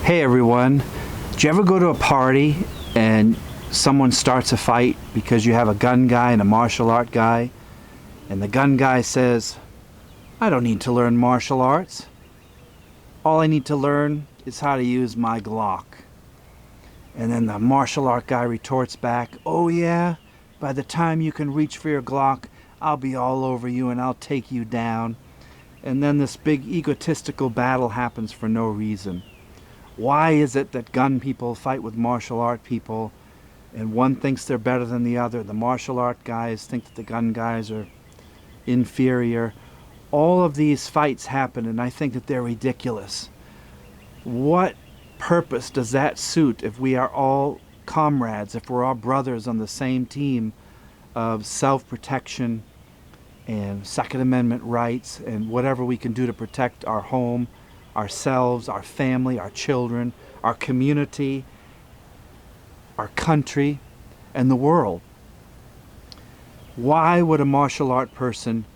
Hey everyone, did you ever go to a party and someone starts a fight because you have a gun guy and a martial art guy, and the gun guy says, I don't need to learn martial arts. All I need to learn is how to use my Glock. And then the martial art guy retorts back, oh yeah, by the time you can reach for your Glock, I'll be all over you and I'll take you down. And then this big egotistical battle happens for no reason. Why is it that gun people fight with martial art people and one thinks they're better than the other? The martial art guys think that the gun guys are inferior. All of these fights happen and I think that they're ridiculous. What purpose does that suit if we are all comrades, if we're all brothers on the same team of self-protection and Second Amendment rights and whatever we can do to protect our home, ourselves, our family, our children, our community, our country, and the world? Why would a martial art person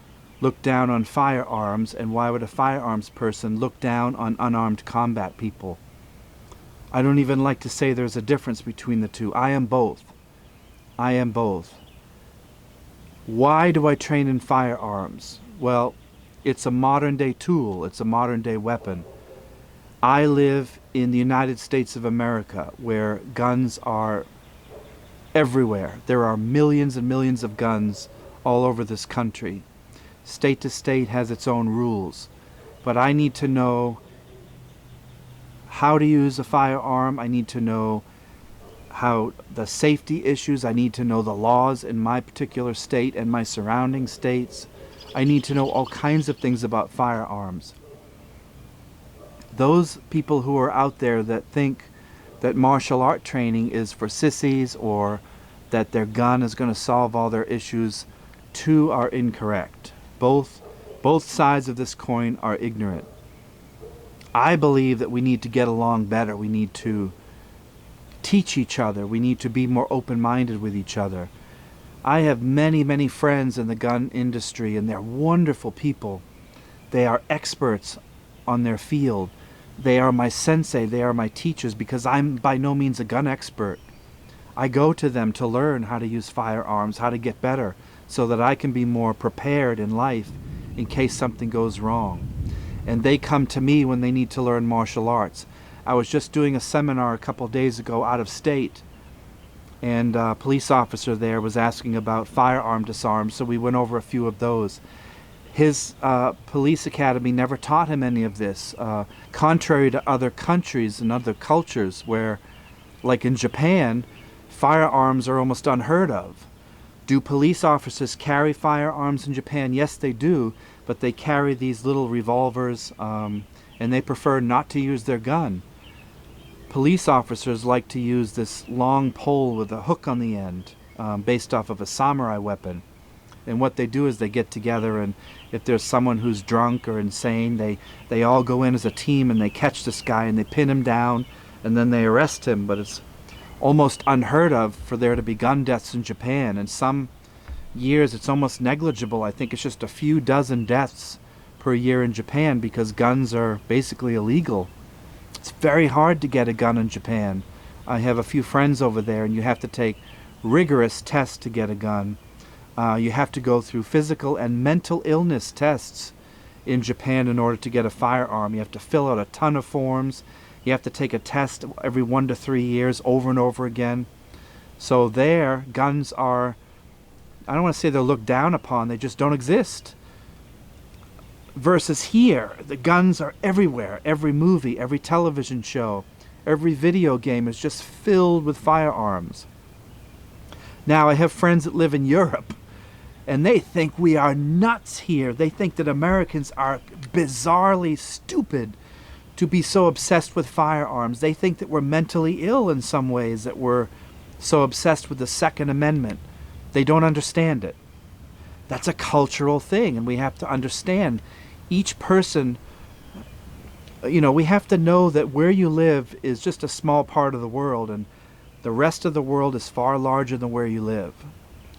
look down on firearms, and why would a firearms person look down on unarmed combat people? I don't even like to say there's a difference between the two. I am both. I am both. Why do I train in firearms? Well, it's a modern day tool. It's a modern day weapon. I live in the United States of America where guns are everywhere. There are millions and millions of guns all over this country. State to state has its own rules. But I need to know how to use a firearm. I need to know how the safety issues. I need to know the laws in my particular state and my surrounding states. I need to know all kinds of things about firearms. Those people who are out there that think that martial art training is for sissies or that their gun is going to solve all their issues, too, are incorrect. Both sides of this coin are ignorant. I believe that we need to get along better. We need to teach each other. We need to be more open-minded with each other. I have many, many friends in the gun industry, and they're wonderful people. They are experts on their field. They are my sensei. They are my teachers because I'm by no means a gun expert. I go to them to learn how to use firearms, how to get better, so that I can be more prepared in life in case something goes wrong. And they come to me when they need to learn martial arts. I was just doing a seminar a couple days ago out of state, and a police officer there was asking about firearm disarms, so we went over a few of those. His police academy never taught him any of this, contrary to other countries and other cultures where, like in Japan, firearms are almost unheard of. Do police officers carry firearms in Japan? Yes, they do, but they carry these little revolvers, and they prefer not to use their gun. Police officers like to use this long pole with a hook on the end, based off of a samurai weapon. And what they do is they get together, and if there's someone who's drunk or insane, they all go in as a team and they catch this guy and they pin him down and then they arrest him. But it's almost unheard of for there to be gun deaths in Japan. And some years it's almost negligible. I think it's just a few dozen deaths per year in Japan because guns are basically illegal. It's very hard to get a gun in Japan. I have a few friends over there, and you have to take rigorous tests to get a gun. You have to go through physical and mental illness tests in Japan in order to get a firearm. You have to fill out a ton of forms. You have to take a test every 1 to 3 years over and over again. So there, guns are, I don't want to say they're looked down upon, they just don't exist. Versus here, the guns are everywhere. Every movie, every television show, every video game is just filled with firearms. Now, I have friends that live in Europe, and they think we are nuts here. They think that Americans are bizarrely stupid to be so obsessed with firearms. They think that we're mentally ill in some ways, that we're so obsessed with the Second Amendment. They don't understand it. That's a cultural thing, and we have to understand each person. You know, we have to know that where you live is just a small part of the world, and the rest of the world is far larger than where you live.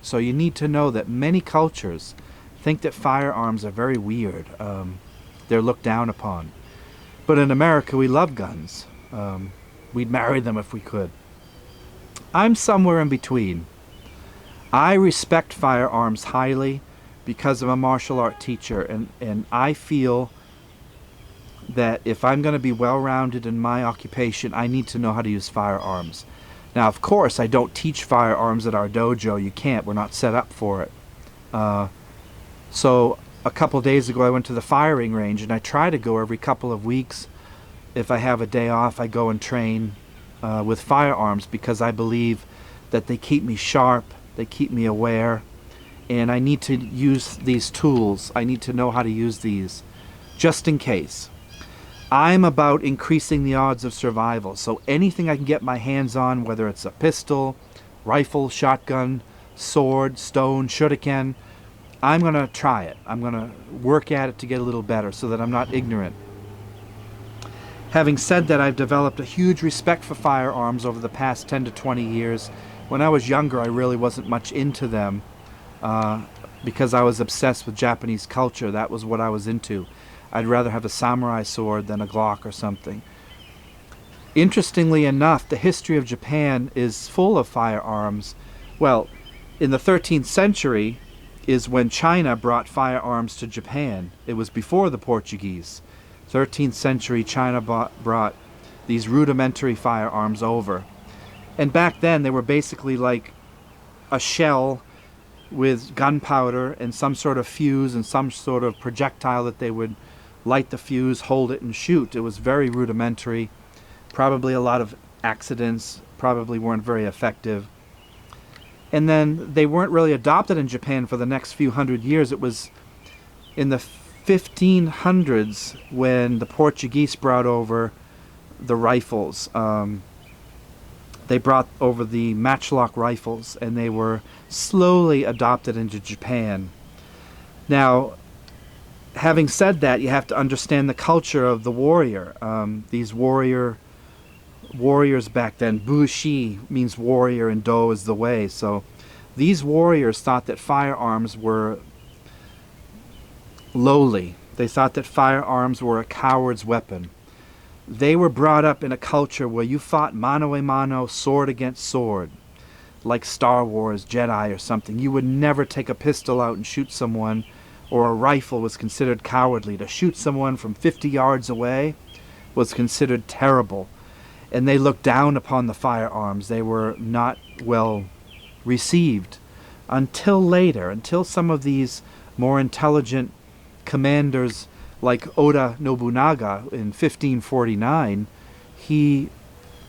So you need to know that many cultures think that firearms are very weird. They're looked down upon. But in America, we love guns. We'd marry them if we could. I'm somewhere in between. I respect firearms highly because I'm a martial art teacher, and I feel that if I'm going to be well-rounded in my occupation, I need to know how to use firearms. Now, of course, I don't teach firearms at our dojo. You can't. We're not set up for it. So a couple days ago, I went to the firing range, and I try to go every couple of weeks. If I have a day off, I go and train with firearms because I believe that they keep me sharp, they keep me aware, and I need to use these tools. I need to know how to use these just in case. I'm about increasing the odds of survival, so anything I can get my hands on, whether it's a pistol, rifle, shotgun, sword, stone, shuriken, I'm going to try it. I'm going to work at it to get a little better so that I'm not ignorant. Having said that, I've developed a huge respect for firearms over the past 10 to 20 years. When I was younger, I really wasn't much into them because I was obsessed with Japanese culture. That was what I was into. I'd rather have a samurai sword than a Glock or something. Interestingly enough, the history of Japan is full of firearms. Well, in the 13th century is when China brought firearms to Japan. It was before the Portuguese. 13th century, China brought these rudimentary firearms over. And back then, they were basically like a shell with gunpowder and some sort of fuse and some sort of projectile that they would light the fuse, hold it, and shoot. It was very rudimentary. Probably a lot of accidents, probably weren't very effective. And then they weren't really adopted in Japan for the next few hundred years. It was in the 1500s when the Portuguese brought over the rifles. They brought over the matchlock rifles, and they were slowly adopted into Japan. Now, having said that, you have to understand the culture of the warrior. These warriors back then, bushi means warrior and do is the way. So these warriors thought that firearms were lowly. They thought that firearms were a coward's weapon. They were brought up in a culture where you fought mano a mano, sword against sword, like Star Wars, Jedi or something. You would never take a pistol out and shoot someone, or a rifle was considered cowardly. To shoot someone from 50 yards away was considered terrible. And they looked down upon the firearms. They were not well received until later, until some of these more intelligent commanders like Oda Nobunaga in 1549, he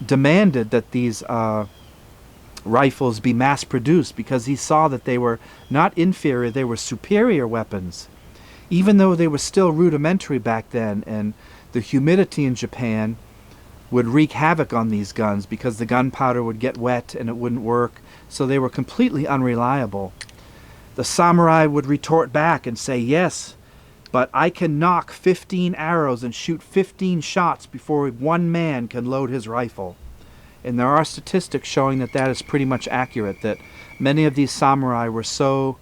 demanded that these rifles be mass-produced because he saw that they were not inferior, they were superior weapons. Even though they were still rudimentary back then, and the humidity in Japan would wreak havoc on these guns because the gunpowder would get wet and it wouldn't work, so they were completely unreliable. The samurai would retort back and say, yes, but I can knock 15 arrows and shoot 15 shots before one man can load his rifle. And there are statistics showing that that is pretty much accurate, that many of these samurai were so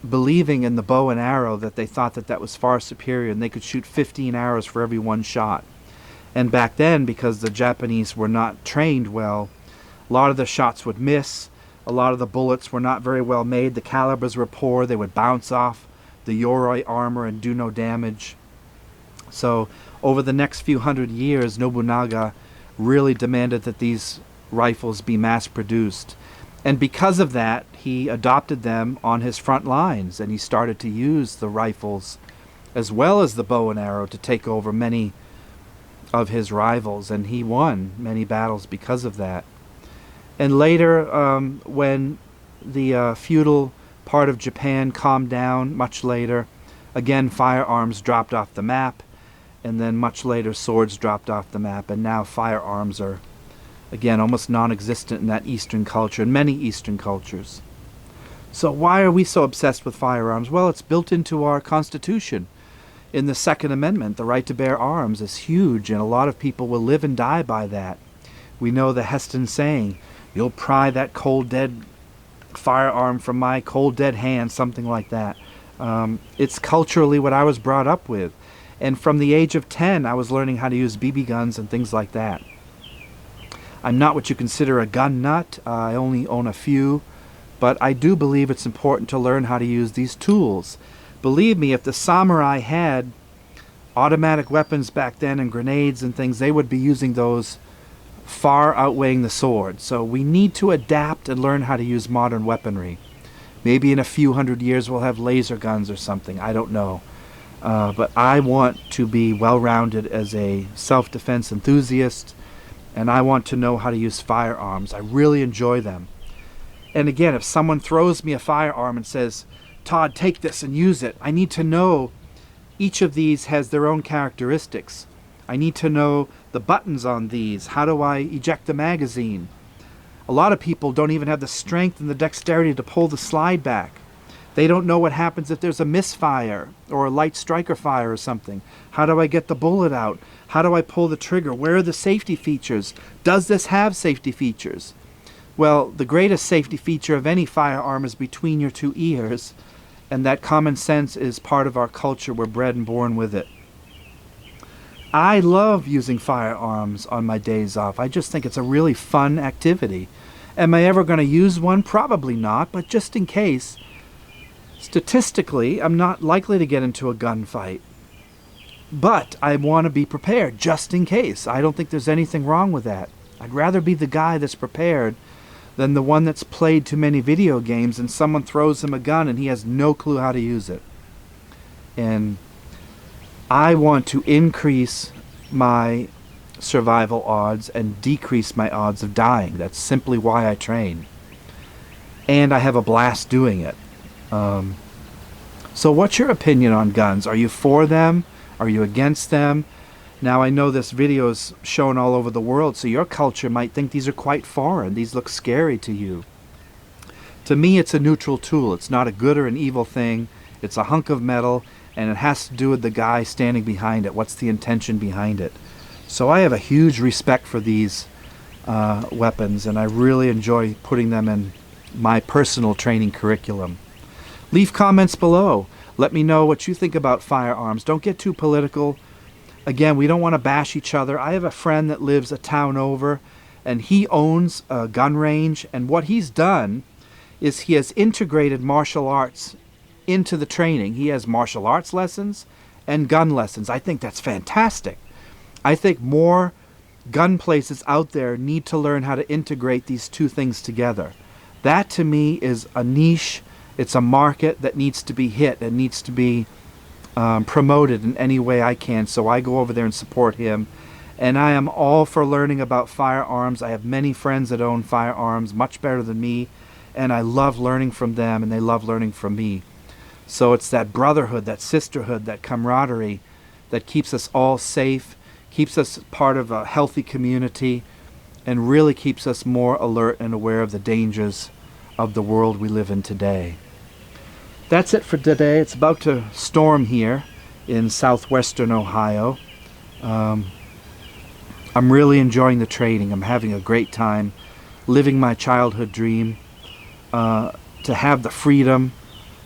believing in the bow and arrow that they thought that that was far superior, and they could shoot 15 arrows for every one shot. And back then, because the Japanese were not trained well, a lot of the shots would miss, a lot of the bullets were not very well made, the calibers were poor, they would bounce off the Yoroi armor and do no damage. So over the next few hundred years, Nobunaga really demanded that these rifles be mass-produced. And because of that, he adopted them on his front lines, and he started to use the rifles as well as the bow and arrow to take over many of his rivals, and he won many battles because of that. And later, when the feudal part of Japan calmed down, much later, again firearms dropped off the map, and then much later swords dropped off the map, and now firearms are again almost non-existent in that Eastern culture, in many Eastern cultures. So why are we so obsessed with firearms? Well, it's built into our Constitution. In the Second Amendment, the right to bear arms is huge, and a lot of people will live and die by that. We know the Heston saying, you'll pry that cold dead firearm from my cold dead hand, something like that. It's culturally what I was brought up with. And from the age of 10, I was learning how to use BB guns and things like that. I'm not what you consider a gun nut. I only own a few. But I do believe it's important to learn how to use these tools. Believe me, if the samurai had automatic weapons back then and grenades and things, they would be using those far outweighing the sword. So we need to adapt and learn how to use modern weaponry. Maybe in a few hundred years we'll have laser guns or something. I don't know. But I want to be well-rounded as a self-defense enthusiast, and I want to know how to use firearms. I really enjoy them. And again, if someone throws me a firearm and says, Todd, take this and use it, I need to know each of these has their own characteristics. I need to know the buttons on these. How do I eject the magazine? A lot of people don't even have the strength and the dexterity to pull the slide back. They don't know what happens if there's a misfire or a light striker fire or something. How do I get the bullet out? How do I pull the trigger? Where are the safety features? Does this have safety features? Well, the greatest safety feature of any firearm is between your two ears, and that common sense is part of our culture. We're bred and born with it. I love using firearms on my days off. I just think it's a really fun activity. Am I ever going to use one? Probably not, but just in case, statistically, I'm not likely to get into a gunfight. But I want to be prepared just in case. I don't think there's anything wrong with that. I'd rather be the guy that's prepared than the one that's played too many video games and someone throws him a gun and he has no clue how to use it. And I want to increase my survival odds and decrease my odds of dying. That's simply why I train. And I have a blast doing it. So what's your opinion on guns? Are you for them? Are you against them? Now, I know this video is shown all over the world, so your culture might think these are quite foreign. These look scary to you. To me, it's a neutral tool. It's not a good or an evil thing. It's a hunk of metal, and it has to do with the guy standing behind it. What's the intention behind it? So I have a huge respect for these weapons, and I really enjoy putting them in my personal training curriculum. Leave comments below. Let me know what you think about firearms. Don't get too political. Again, we don't want to bash each other. I have a friend that lives a town over, and he owns a gun range, and what he's done is he has integrated martial arts into the training. He has martial arts lessons and gun lessons. I think that's fantastic. I think more gun places out there need to learn how to integrate these two things together. That, to me, is a niche. It's a market that needs to be hit and needs to be promoted in any way I can, so I go over there and support him. And I am all for learning about firearms. I have many friends that own firearms, much better than me, and I love learning from them, and they love learning from me. So it's that brotherhood, that sisterhood, that camaraderie that keeps us all safe, keeps us part of a healthy community, and really keeps us more alert and aware of the dangers of the world we live in today. That's it for today. It's about to storm here in southwestern Ohio. I'm really enjoying the training. I'm having a great time living my childhood dream, to have the freedom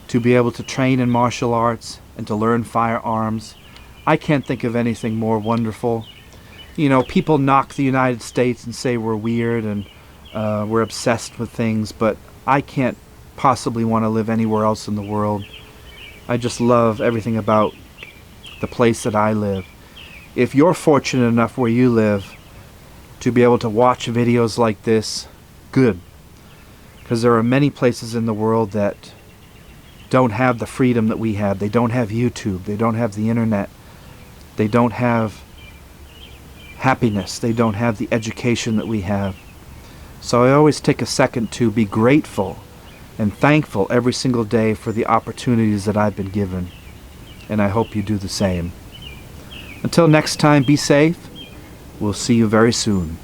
to be able to train in martial arts and to learn firearms. I can't think of anything more wonderful. You know, people knock the United States and say we're weird and we're obsessed with things, but I can't possibly want to live anywhere else in the world. I just love everything about the place that I live. If you're fortunate enough where you live to be able to watch videos like this, good. Because there are many places in the world that don't have the freedom that we have. They don't have YouTube. They don't have the internet. They don't have happiness. They don't have the education that we have. So I always take a second to be grateful and thankful every single day for the opportunities that I've been given. And I hope you do the same. Until next time, be safe. We'll see you very soon.